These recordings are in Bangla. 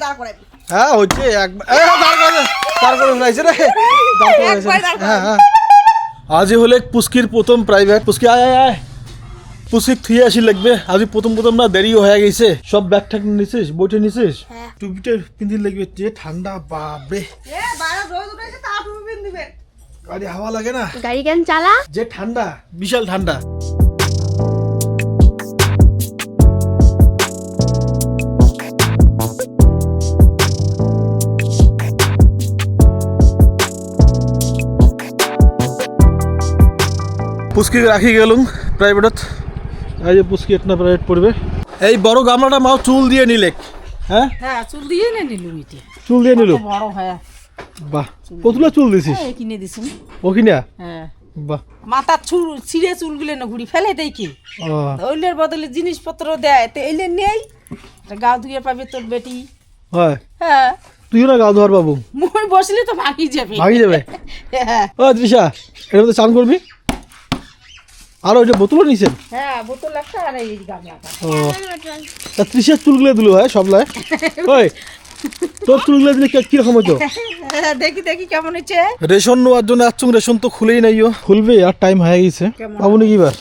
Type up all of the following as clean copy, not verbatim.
দাঁড় করাবি। হ্যাঁ হচ্ছে একবার দাঁড় করে ফেলাইছে রে হ্যাঁ হ্যাঁ আজ হলে পুস্কির প্রথম প্রাইভেট পুস্কি আয় আয় আয় পুস্কি থুয়ে আসি লাগবে আজ প্রথম না দেরিও হয়ে গেছে সব ব্যাগ ঠ্যাগ নিছিস বইটা নিছিস টুপিটা পিন্দিন লাগবে যে ঠান্ডা বাপরে গাড়ি হাওয়া লাগে না গাড়ি কেন চালা যে ঠান্ডা বিশাল ঠান্ডা পুস্কি রাখি গেলুম প্রাইভেটত এই যে পুস্কি একটা প্রাইভেট পড়বে এই বড় গামলাটা মাও চুল দিয়ে নিলে হ্যাঁ হ্যাঁ চুল দিয়ে না নিলুম এটা চুল দিয়ে নিল বড় হ্যাঁ বাহ কতগুলো চুল দিছিস এই কিনে দিছুম ও কিনা হ্যাঁ বাহ মাথার চুল ছিঁড়ে চুলগুলো না ঘুরি ফেলে দেয় কি ও ওইলের বদলে জিনিসপত্র দেয় তো এইলে নেই গাও ধুয়ে পাবে তোর বেটি হয় হ্যাঁ তুইও না গাও ধোয়ার বাবু মই বসলে তো ভাঙি যাবে ভাঙি যাবে হ্যাঁ ও তৃষা এর মধ্যে চান করবি আর ওইটা বোতলও নিছেন হ্যাঁ বোতল একটা আর এই গামলাটা ও তা তৃষার চুলগুলো দিল হয় সবলাই ওই তোর চুলগুলো দিলে কিরকম হতো দেখি দেখি কেমন হচ্ছে রেশন নেওয়ার জন্য আসছুম রেশন তো খুলেই নাইও খুলবে আর টাইম হয়ে গেছে পাবো নাকি এবার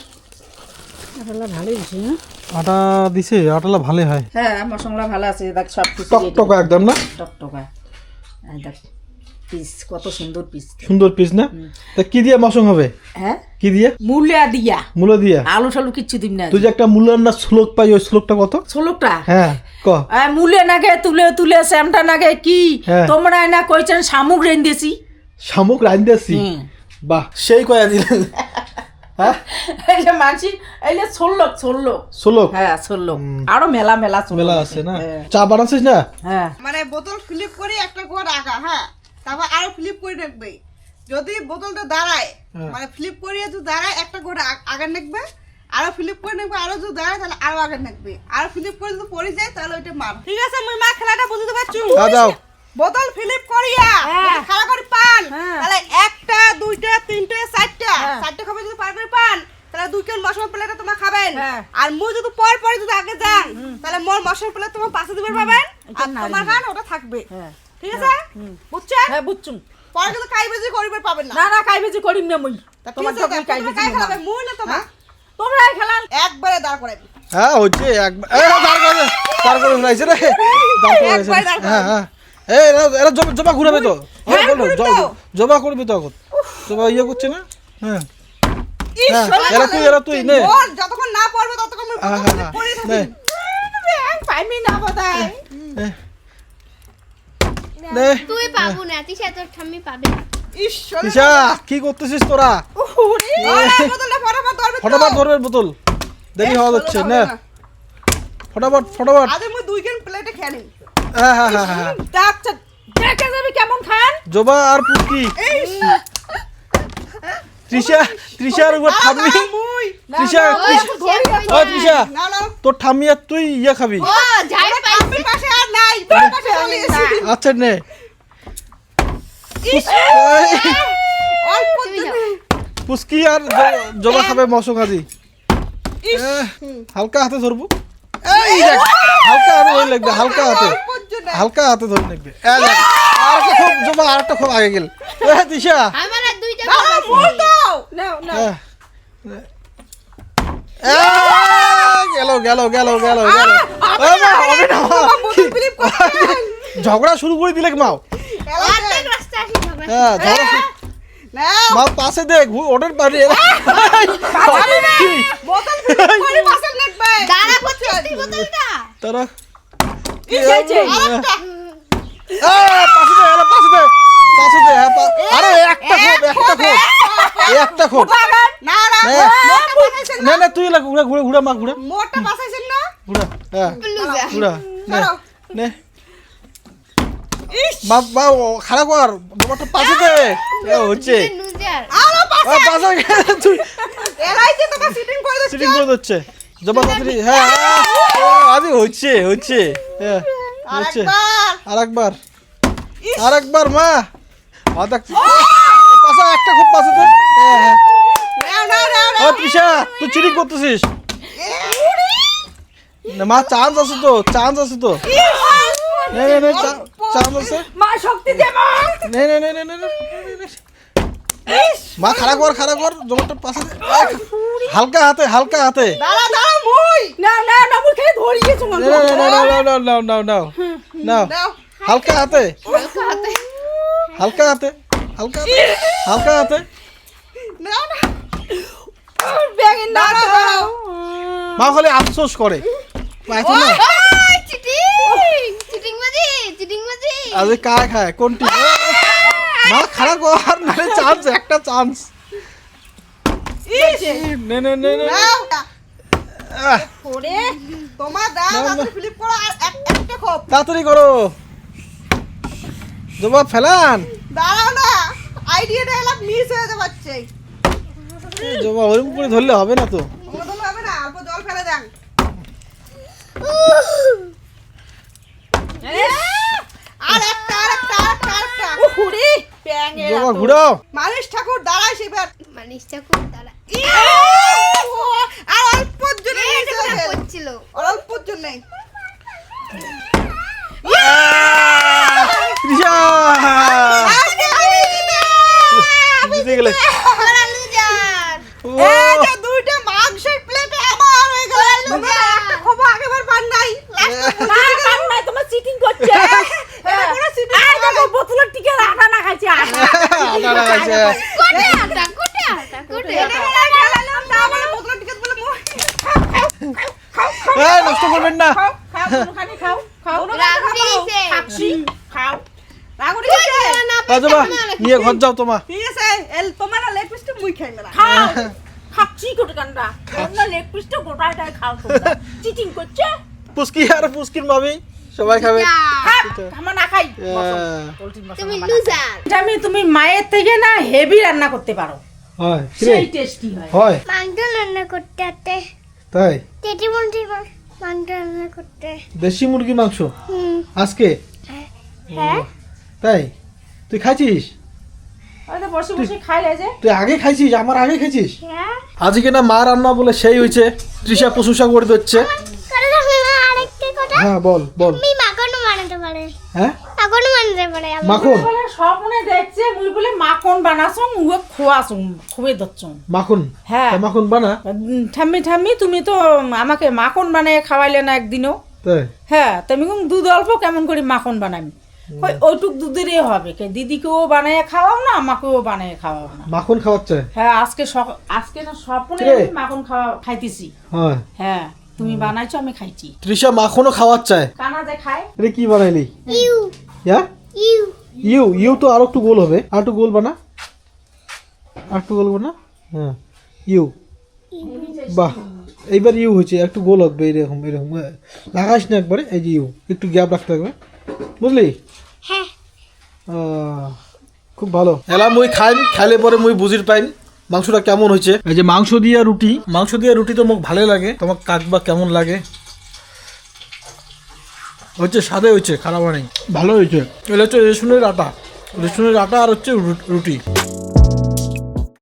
ভালোই দিছে আটা দিছে আটালা ভালো হয় হ্যাঁ মশলা ভালো আছে দেখ সব কিছু টকটকা একদম না টকটকা এই দেখ পিস কত সুন্দর পিস সুন্দর পিস না তা কি দিয়ে মশং হবে হ্যাঁ কি দিয়ে মূলা দিয়া মূলা দিয়া আলু টালু কিচ্ছু দিম না তুই যে একটা মূলার না শ্লোক পাই ওই শ্লোকটা কত ষোলোটা হ্যাঁ ক মূলে নাগে তুলে তুলে শ্যামটা নাগে কি হ্যাঁ। তোমরা না কইছেন শামুক রেন্দেছি শামুক রান্ধেছি বাহ সেই কয়া দিলেন হ্যাঁ এই যে মানসি এই যে ষোলো শ্লোক হ্যাঁ ষোলো আরো মেলা মেলা মেলা আছে না চা বানাচ্ছিস না হ্যাঁ মানে বোতল ফ্লিপ করে একটা করে রাখা হ্যাঁ তারপর আরো ফ্লিপ করে রাখবে যদি বোতলটা দাঁড়ায় মানে ফ্লিপ করিয়ে যদি দাঁড়ায় একটা করে আগে রাখবে আরো ফ্লিপ করে রাখবে আরো যদি দাঁড়ায় তাহলে আরো আগে রাখবে আরো ফ্লিপ করে যদি পড়ে যায় তাহলে ওইটা মার ঠিক আছে মুই মা খেলাটা বুঝতে পারছো দাও বোতল ফ্লিপ করিয়া খেলা করে পান তাহলে একটা দুইটা তিনটা চারটা খাবে যদি পার করে পান তাহলে দুই কেন মশলা প্লেটটা তোমার খাবেন আর মুই যদি পরে যদি আগে যান তাহলে মোর মশলা প্লেট তোমার পাশে দিবার পাবেন আর তোমার গান ওটা থাকবে ঠিক আছে বুঝছো হ্যাঁ বুঝছুম পরে কিন্তু কাইবেজি করিবার পাবেন না না না কাইবেজি করিম না মুই তোমার তো কাইবেজি খেলাবে মুই না তোমার তোমরা খেলান একবারে দাঁড় করাবি হ্যাঁ হচ্ছে একবার দাঁড় করে ফেলাইছে রে দাঁড় করে ফেলাইছে হ্যাঁ হ্যাঁ এই এরা জবা ঘুরাবে তো জবা করবি তো এখন জবা ইয়ে করছে না হ্যাঁ এরা তুই নে যতক্ষণ না পড়বে ততক্ষণ পাইমি না বোধহয় নে তুই পাবো না তিশা তোর ঠাম্মি পাবে তিশা কি করতেছিস তোরা ফটাফট ধরবে বোতল দেরি হওয়া যাচ্ছে না ফটাফট আরে মুই দুই কেন প্লেটে খেলি হ্যাঁ হ্যাঁ হ্যাঁ হ্যাঁ ডাক্তার দেখে যাবি কেমন খান জবা আর পুষ্টি তৃষার উপর ঠাম্মি তৃষা ও তৃষা তোর ঠাম্মি আর তুই ইয়ে খাবি ও যাই পাইছি পাশে আর নাই পাশে চলে এসেছি আচ্ছা নে অল্প পুষ্কি আর জবা খাবে মশক আজি হালকা হাতে ধরবো এই দেখ হালকা হাতে ধরে লাগবে হালকা হাতে ধরে লাগবে আর খুব জবা আর একটা খুব আগে গেল তৃষা আমার আর দুইটা মোর দাও নাও নাও গেল ঝগড়া শুরু করে দিলে মাও অর্ধেক রাস্তা আসি হবে হ্যাঁ ঝগড়া মা পাশে দেখ ওটার বাড়ি বোতল ফিল করে পাশে লাগবে দাঁড়া করছিস বোতলটা তারা কি হয়েছে পাশে দে আরে একটা খোপ না না তুই ঘুরা মা ঘুরা মোরটা পাশাইছেন না ঘুরা হ্যাঁ ঘুরা নে ইস বাবা খারাপ কর বাবাটা পাশে দে হচ্ছে নুজার আলো পাশে পাশে তুই এরাই যে তোকে সিটিং করে দিচ্ছে সিটিং করে দিচ্ছে জবা তাড়াতাড়ি হ্যাঁ আরে হচ্ছে হ্যাঁ হচ্ছে আরেকবার মা আদা পাশে একটা খুব পাশে দে হ্যাঁ ও তৃষা তুই চিটিং করতেছিস না মা চান্স আছে তো নে নে চামচ আছে মা শক্তি দে মা নে নে নে নে নে নে, নে। মা খাড়া কর জমাটা পাশে দে। হালকা হাতে দাঁড়া মুই না না না মুই খেয়ে ধরিয়েছো মা নাও দাও হালকা হাতে হালকা হাতে নাও না ব্যাঙের না দাও মা খালি আফসোস করে মা এখন না ওই চিটিং বাজি আজ কায় খায় কোনটি মা খাড়া কর নালে চান্স একটা চান্স নে নে নে নে দাও আহ, ওরে তোমার দাও না, না। তাড়াতাড়ি ফ্লিপ করো আর একটা খোপ তাড়াতাড়ি করো জবাব ফেলান দাঁড়াও না আইডিয়াটা এলাম মিস হয়ে যাচ্ছে জবাব ওরকম করে ধরলে হবে না তো ওরকম হবে না অল্প জল ফেলে দেন আর একটা ওরে ব্যাঙের জবাব ঘুরাও মালিশ ঠাকুর দাঁড়ায় সেবার মানিসটা খুব দাঁড়া আর অল্পর জন্য মিস হয়ে গেল। করছিল অল্পর জন্য তৃষা জিতে গেলে ওরা লুজার ও, এই যে দুইটা মাংসের প্লেটে আমার হয়ে গেল তোমরা একটা খোপ আগেবার পান নাই না কাম নাই তোমার চিটিং করছে পুরো সিটি এই দেখো বোতলের টিকে আটা না খাইছে আটা লাগাইছে। কোটে খেলালাম তা আমার বোতলের টিকেট বলে মই এই, নষ্ট করবেন না খাও খানি খাও রাগ উঠে গেছে খাচ্ছি খাও রাগুড়ি গেছে জবা নিয়ে ঘর যাও তোমা ঠিক আছে এল তোমার লেগ পিসটা মুই খাই না খাও খাচ্ছি কোটে কান্ডা তোমরা লেগ পিসটা গোটাটাই খাও তোমরা চিটিং করছে পুস্কি আর পুস্কির মামি সবাই খাবে আমরা না খাই তুমি লুজার তুমি মায়ের থেকে না হেভি রান্না করতে পারো হয় সেই টেস্টি হয় হয় মাংস রান্না করতে আতে তাই তেটি মন্টি মাংস রান্না করতে দেশি মুরগি মাংস হুম আজকে হ্যাঁ তাই তুই খাইছিস আরে বসে বসে খাইলে যে তুই আগে খাইছিস আমার আগে খাইছিস হ্যাঁ আজকে না মা রান্না বলে সেই হয়েছে তৃষা প্রশংসা করে দিচ্ছে করে রাখলে আরেকটা কথা হ্যাঁ বল তুমি মাখনও বানাতে পারে হ্যাঁ মাখনও বানাতে পারে মাখন বলে স্বপ্নে দেখছে মুই বলে মাখন বানাছং উয়ে খোয়াছং খুবে দচ্ছং মাখন হ্যাঁ। তা মাখন বানা ঠাম্মি তুমি তো আমাকে মাখন বানিয়ে খাওয়াইলে না একদিনও তাই হ্যাঁ তুমি কম দুধ অল্প কেমন করে মাখন বানাবি ওই ওইটুক দুধেরই হবে দিদিকেও বানিয়ে খাওয়াও না আমাকেও বানিয়ে খাওয়াও না মাখন খাওয়াচ্ছে হ্যাঁ আজকে না স্বপ্নে কিরে? আমি মাখন খাইতেছি হয় হ্যাঁ তুমি বানাইছো আমি খাইছি তৃষা মাখনও খাওয়াচ্ছে কানা যে খায় রে কি বানাইলি ইউ হ্যাঁ ইউ ইউ তো আর একটু গোল হবে আর একটু গোল বানা আর একটু গোল বানা হ্যাঁ ইউ বাহ এইবার ইউ হয়েছে একটু গোল হবে এরকম লাগাইস না একবারে এই যে ইউ একটু গ্যাপ রাখতে হবে বুঝলি হ্যাঁ খুব ভালো এলা মুই খাইম খাইলে পরে মুই বুঝির পাইম মাংসটা কেমন হয়েছে এই যে মাংস দিয়া রুটি তো মোক ভালো লাগে তোমার কাকবা কেমন লাগে হচ্ছে সাদে হয়েছে খারাপ নেই ভালো হয়েছে এটা হচ্ছে রেশনের আটা আর হচ্ছে রুটি